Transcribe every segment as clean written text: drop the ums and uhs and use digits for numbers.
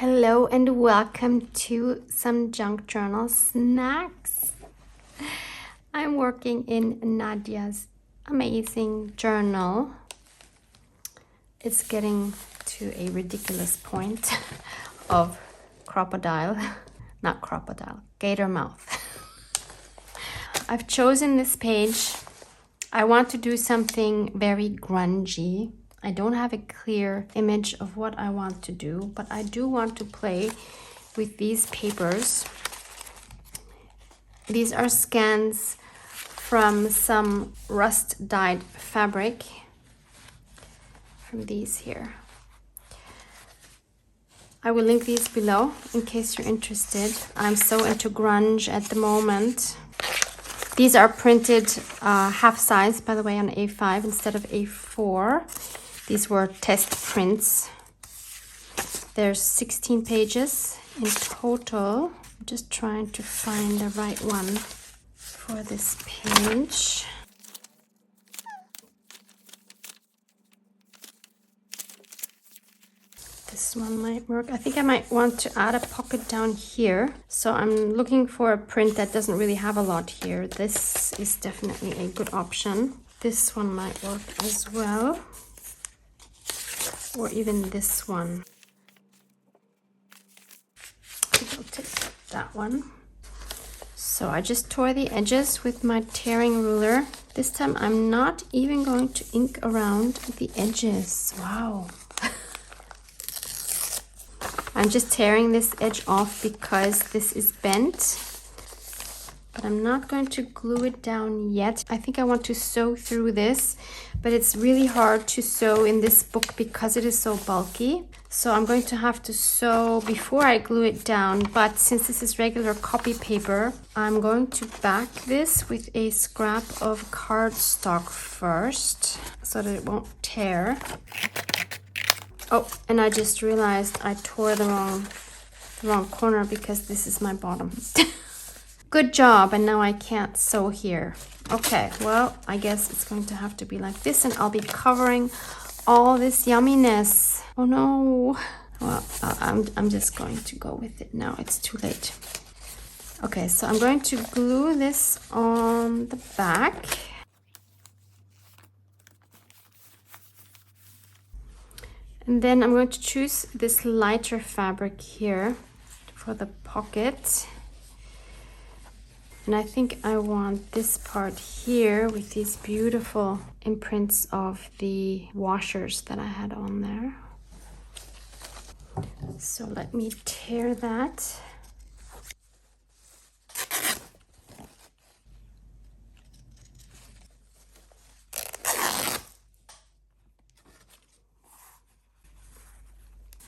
Hello and welcome to some junk journal snacks. I'm working in Nadia's amazing journal. It's getting to a ridiculous point of gator mouth. I've chosen this page. I want to do something very grungy. I don't have a clear image of what I want to do, but I do want to play with these papers. These are scans from some rust-dyed fabric from these here. I will link these below in case you're interested. I'm so into grunge at the moment. These are printed half size, by the way, on A5 instead of A4. These were test prints. There's 16 pages in total. I'm just trying to find the right one for this page. This one might work. I think I might want to add a pocket down here. So I'm looking for a print that doesn't really have a lot here. This is definitely a good option. This one might work as well. Or even this one. I think I'll take that one. So I just tore the edges with my tearing ruler. This time I'm not even going to ink around the edges. Wow. I'm just tearing this edge off because this is bent. But I'm not going to glue it down yet. I think I want to sew through this, but it's really hard to sew in this book because it is so bulky. So I'm going to have to sew before I glue it down. But since this is regular copy paper, I'm going to back this with a scrap of cardstock first so that it won't tear. Oh, and I just realized I tore the wrong corner because this is my bottom. Good job, and now I can't sew here. Okay, well, I guess it's going to have to be like this, and I'll be covering all this yumminess. Oh no. Well, I'm just going to go with it now. It's too late. Okay, so I'm going to glue this on the back. And then I'm going to choose this lighter fabric here for the pocket. And I think I want this part here with these beautiful imprints of the washers that I had on there. So let me tear that.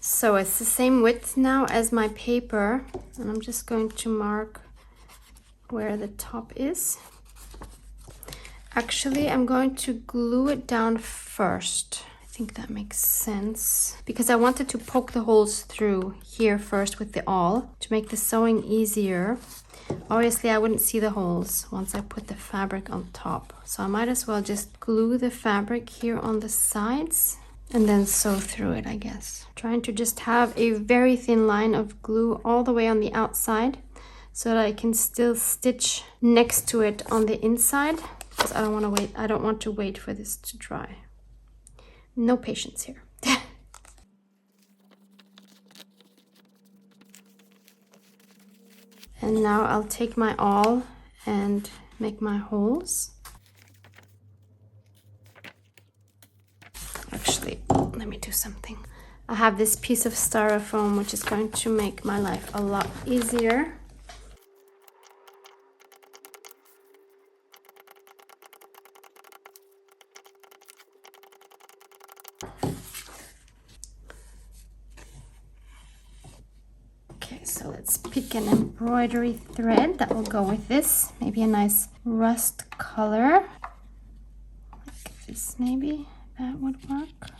So it's the same width now as my paper, and I'm just going to mark where the top is. Actually, I'm going to glue it down first. I think that makes sense because I wanted to poke the holes through here first with the awl to make the sewing easier. Obviously, I wouldn't see the holes once I put the fabric on top, so I might as well just glue the fabric here on the sides and then sew through it, I guess. Trying to just have a very thin line of glue all the way on the outside so that I can still stitch next to it on the inside, because I don't want to wait for this to dry. No patience here. And now I'll take my awl and make my holes. Actually, let me do something. I have this piece of styrofoam which is going to make my life a lot easier. So let's pick an embroidery thread that will go with this. Maybe a nice rust color. Like this, maybe. That would work.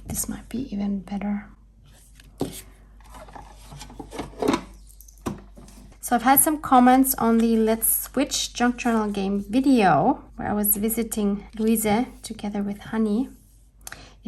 This might be even better. So I've had some comments on the Let's Switch Junk Journal game video where I was visiting Louise together with Honey.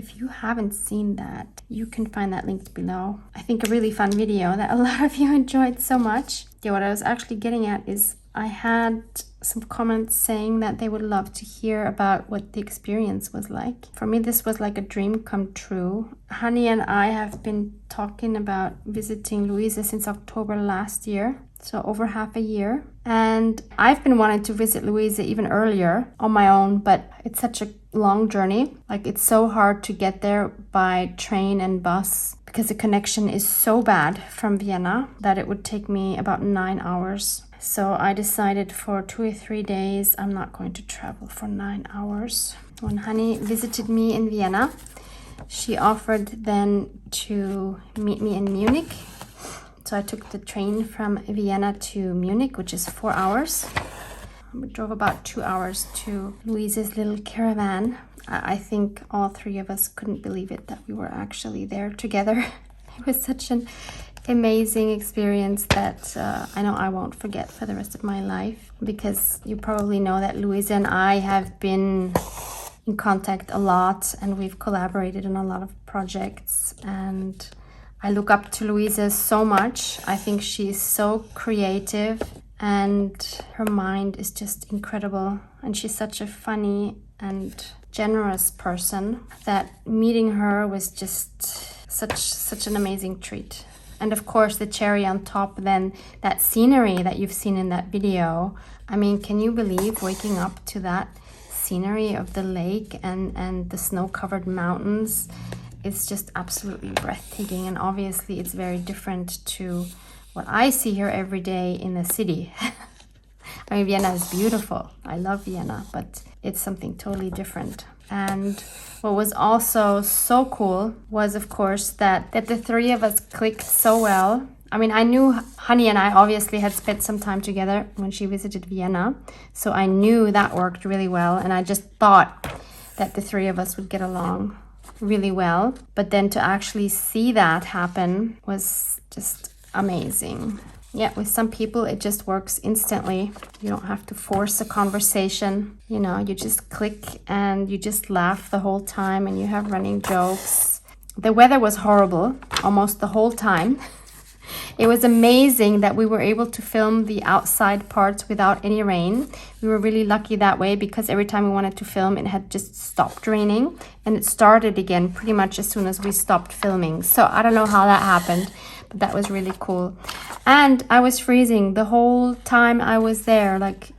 If you haven't seen that, you can find that linked below. I think a really fun video that a lot of you enjoyed so much. Yeah, what I was actually getting at is I had some comments saying that they would love to hear about what the experience was like. For me, this was like a dream come true. Honey and I have been talking about visiting Louisa since October last year, so over half a year. And I've been wanting to visit Louisa even earlier on my own, but it's such a long journey. Like, it's so hard to get there by train and bus because the connection is so bad from Vienna that it would take me about 9 hours. So I decided for 2 or 3 days, I'm not going to travel for 9 hours. When Honey visited me in Vienna, she offered then to meet me in Munich. So I took the train from Vienna to Munich, which is 4 hours. We drove about 2 hours to Louisa's little caravan. I think all three of us couldn't believe it that we were actually there together. It was such an amazing experience that I know I won't forget for the rest of my life, because you probably know that Louisa and I have been in contact a lot and we've collaborated on a lot of projects, and I look up to Louisa so much. I think she's so creative and her mind is just incredible, and she's such a funny and generous person that meeting her was just such an amazing treat. And of course, the cherry on top, then that scenery that you've seen in that video. I mean, can you believe waking up to that scenery of the lake and the snow-covered mountains? It's just absolutely breathtaking. And obviously, it's very different to what I see here every day in the city. I mean, Vienna is beautiful. I love Vienna, but it's something totally different. And what was also so cool was, of course, that the three of us clicked so well. I mean, I knew Honey and I obviously had spent some time together when she visited Vienna, so I knew that worked really well, and I just thought that the three of us would get along really well. But then to actually see that happen was just amazing. Yeah, with some people it just works instantly. You don't have to force a conversation. You know, you just click and you just laugh the whole time and you have running jokes. The weather was horrible almost the whole time. It was amazing that we were able to film the outside parts without any rain. We were really lucky that way, because every time we wanted to film, it had just stopped raining, and it started again pretty much as soon as we stopped filming. So I don't know how that happened, but that was really cool. And I was freezing the whole time I was there. Like,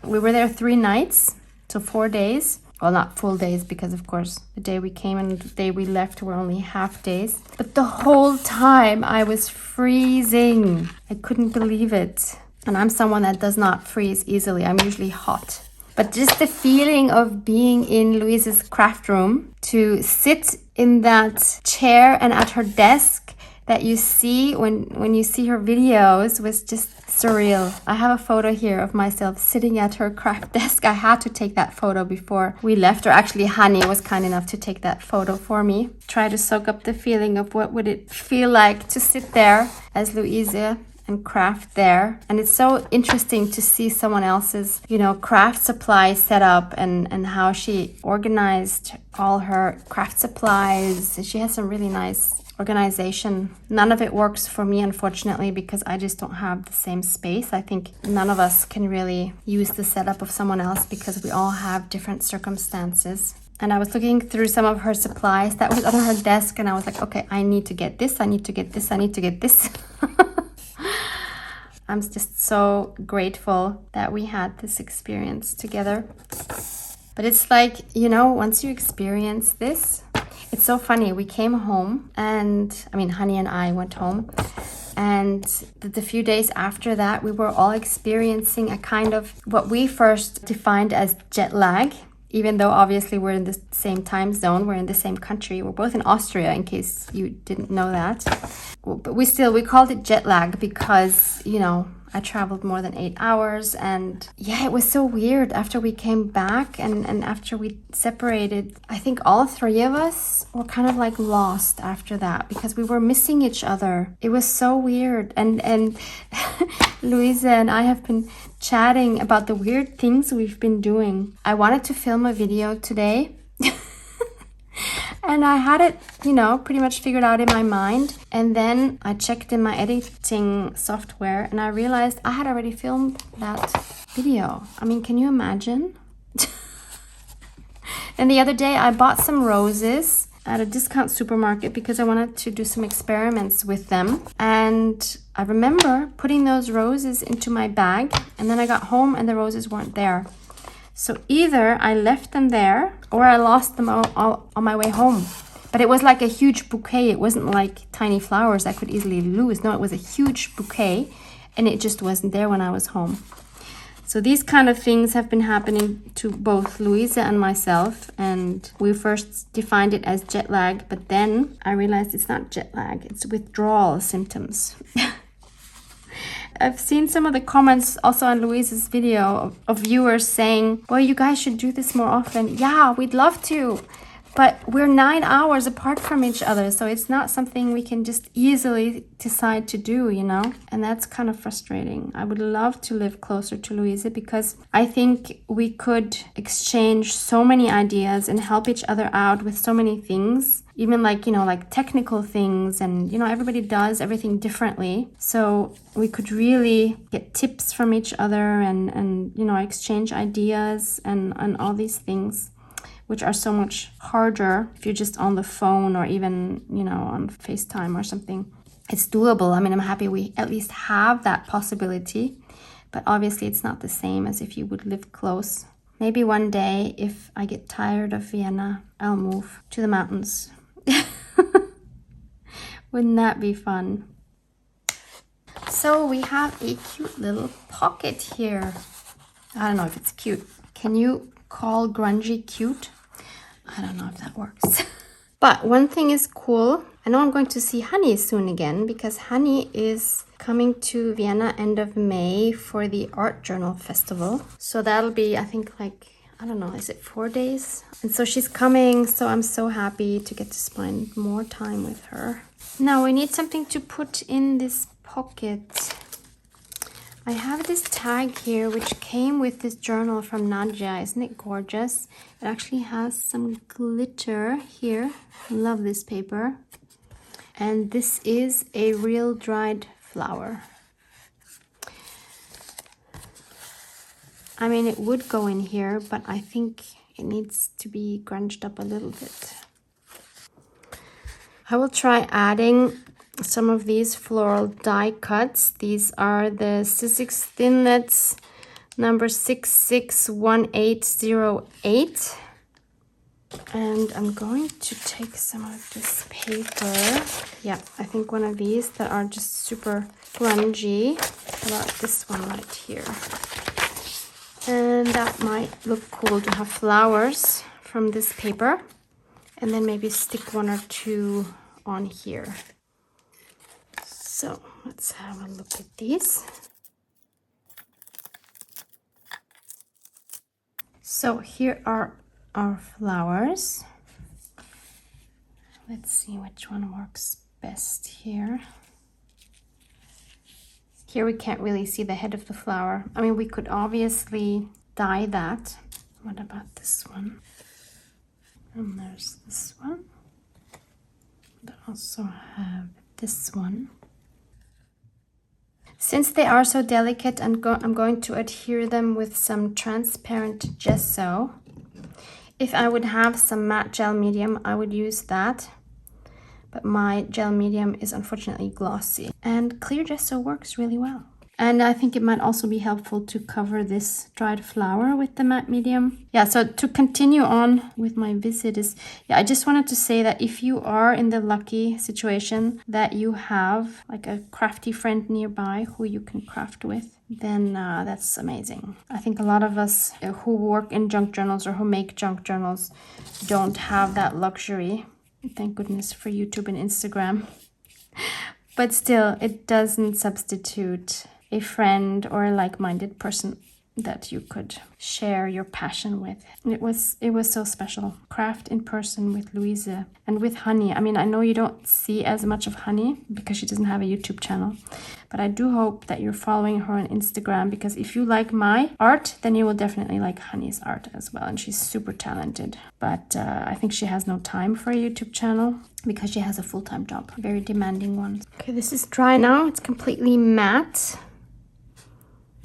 we were there 3 nights, so 4 days. Well, not full days, because of course the day we came and the day we left were only half days. But the whole time I was freezing. I couldn't believe it. And I'm someone that does not freeze easily. I'm usually hot. But just the feeling of being in Louisa's craft room, to sit in that chair and at her desk that you see when you see her videos, was just surreal. I have a photo here of myself sitting at her craft desk. I had to take that photo before we left, or actually Honey was kind enough to take that photo for me. Try to soak up the feeling of what would it feel like to sit there as Louisa and craft there. And it's so interesting to see someone else's, you know, craft supply setup and how she organized all her craft supplies. She has some really nice organization. None of it works for me, unfortunately, because I just don't have the same space. I think none of us can really use the setup of someone else because we all have different circumstances. And I was looking through some of her supplies that was on her desk, and I was like, okay, I need to get this, I need to get this, I need to get this. I'm just so grateful that we had this experience together. But it's like, you know, once you experience this, it's so funny. We came home, and I mean, Honey and I went home, and the few days after that, we were all experiencing a kind of what we first defined as jet lag, even though obviously we're in the same time zone, we're in the same country. We're both in Austria, in case you didn't know that. But we called it jet lag because, you know, I traveled more than 8 hours, and yeah, it was so weird after we came back and after we separated. I think all three of us were kind of like lost after that because we were missing each other. It was so weird. And Louisa and I have been chatting about the weird things we've been doing. I wanted to film a video today And I had it, you know, pretty much figured out in my mind. And then I checked in my editing software and I realized I had already filmed that video. I mean, can you imagine? And the other day I bought some roses at a discount supermarket because I wanted to do some experiments with them. And I remember putting those roses into my bag, and then I got home and the roses weren't there. So either I left them there or I lost them all on my way home. But it was like a huge bouquet. It wasn't like tiny flowers I could easily lose. No, it was a huge bouquet and it just wasn't there when I was home. So these kind of things have been happening to both Louisa and myself, and we first defined it as jet lag, but then I realized it's not jet lag, it's withdrawal symptoms. I've seen some of the comments also on Louisa's video of viewers saying, well, you guys should do this more often. Yeah, we'd love to. But we're 9 hours apart from each other, so it's not something we can just easily decide to do, you know? And that's kind of frustrating. I would love to live closer to Louisa because I think we could exchange so many ideas and help each other out with so many things. Even like, you know, like technical things, and, you know, everybody does everything differently. So we could really get tips from each other and you know, exchange ideas and all these things, which are so much harder if you're just on the phone or even, you know, on FaceTime or something. It's doable. I mean, I'm happy we at least have that possibility, but obviously it's not the same as if you would live close. Maybe one day, if I get tired of Vienna, I'll move to the mountains. Wouldn't that be fun? So we have a cute little pocket here. I don't know if it's cute. Can you call grungy cute? I don't know if that works. But one thing is cool. I know I'm going to see Honey soon again because Honey is coming to Vienna end of May for the Art Journal Festival. So that'll be, I think, like, I don't know, is it 4 days? And so she's coming, so I'm so happy to get to spend more time with her. Now we need something to put in this pocket. I have this tag here which came with this journal from Nadia. Isn't it gorgeous? It actually has some glitter here. Love this paper. And this is a real dried flower. I mean, it would go in here, but I think it needs to be grunged up a little bit. I will try adding some of these floral die cuts. These are the Sizzix Thinlets number 661808. And I'm going to take some of this paper. Yeah, I think one of these that are just super grungy. How about this one right here? And that might look cool to have flowers from this paper. And then maybe stick one or two on here. So let's have a look at these. So here are our flowers. Let's see which one works best here. Here we can't really see the head of the flower. I mean, we could obviously dye that. What about this one? And there's this one. I also have this one. Since they are so delicate, I'm going to adhere them with some transparent gesso. If I would have some matte gel medium, I would use that. But my gel medium is unfortunately glossy. And clear gesso works really well. And I think it might also be helpful to cover this dried flower with the matte medium. Yeah, so to continue on with my visit is, I just wanted to say that if you are in the lucky situation that you have like a crafty friend nearby who you can craft with, then that's amazing. I think a lot of us who work in junk journals or who make junk journals don't have that luxury. Thank goodness for YouTube and Instagram. But still, it doesn't substitute a friend or a like-minded person that you could share your passion with. It was so special. Craft in person with Louise and with Honey. I mean, I know you don't see as much of Honey because she doesn't have a YouTube channel, but I do hope that you're following her on Instagram, because if you like my art, then you will definitely like Honey's art as well. And she's super talented, but I think she has no time for a YouTube channel because she has a full-time job, a very demanding one. Okay, this is dry now. It's completely matte.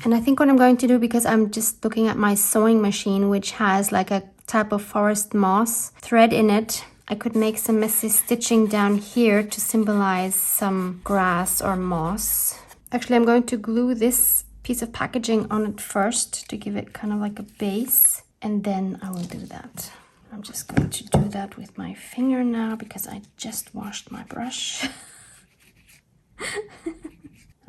And I think what I'm going to do, because I'm just looking at my sewing machine, which has like a type of forest moss thread in it, I could make some messy stitching down here to symbolize some grass or moss. Actually, I'm going to glue this piece of packaging on it first to give it kind of like a base, and then I will do that. I'm just going to do that with my finger now because I just washed my brush.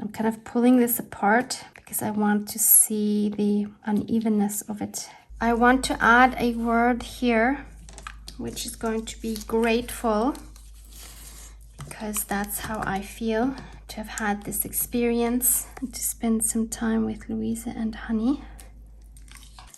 I'm kind of pulling this apart because I want to see the unevenness of it. I want to add a word here, which is going to be grateful, because that's how I feel to have had this experience and to spend some time with Louise and Honey.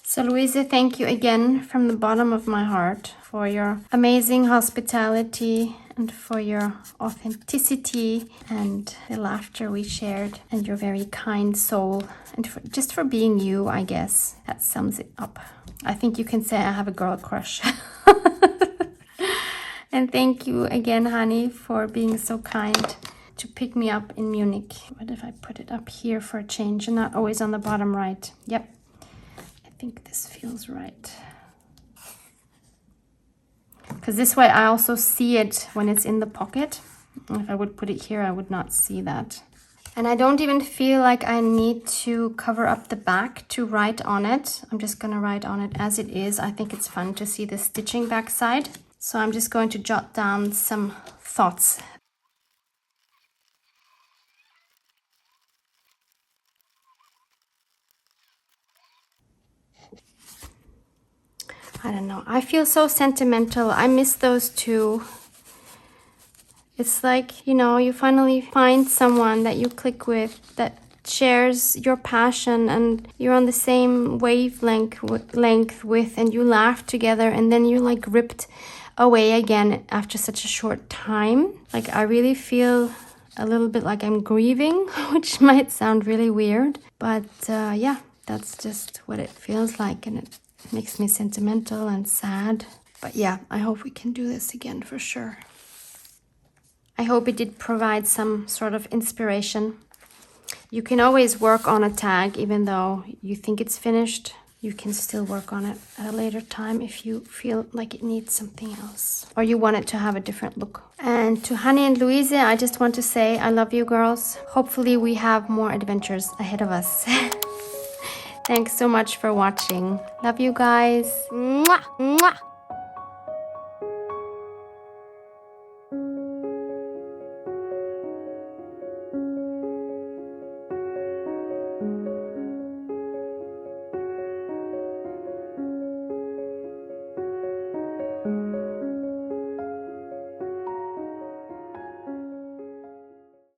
So Louise, thank you again from the bottom of my heart for your amazing hospitality and for your authenticity and the laughter we shared and your very kind soul, and just for being you, I guess. That sums it up. I think you can say I have a girl crush. And thank you again, Honey, for being so kind to pick me up in Munich. What if I put it up here for a change and not always on the bottom right? Yep. I think this feels right. Because this way I also see it when it's in the pocket. If I would put it here, I would not see that. And I don't even feel like I need to cover up the back to write on it. I'm just going to write on it as it is. I think it's fun to see the stitching backside. So I'm just going to jot down some thoughts. I don't know. I feel so sentimental. I miss those two. It's like, you know, you finally find someone that you click with, that shares your passion, and you're on the same wavelength with, and you laugh together, and then you like ripped away again after such a short time. Like, I really feel a little bit like I'm grieving, which might sound really weird, but yeah, that's just what it feels like, and it makes me sentimental and sad. But yeah, I hope we can do this again for sure. I hope it did provide some sort of inspiration. You can always work on a tag, even though you think it's finished. You can still work on it at a later time if you feel like it needs something else, or you want it to have a different look. And to Honey and Louise, I just want to say I love you girls. Hopefully we have more adventures ahead of us. Thanks so much for watching. Love you guys. Mwah, mwah.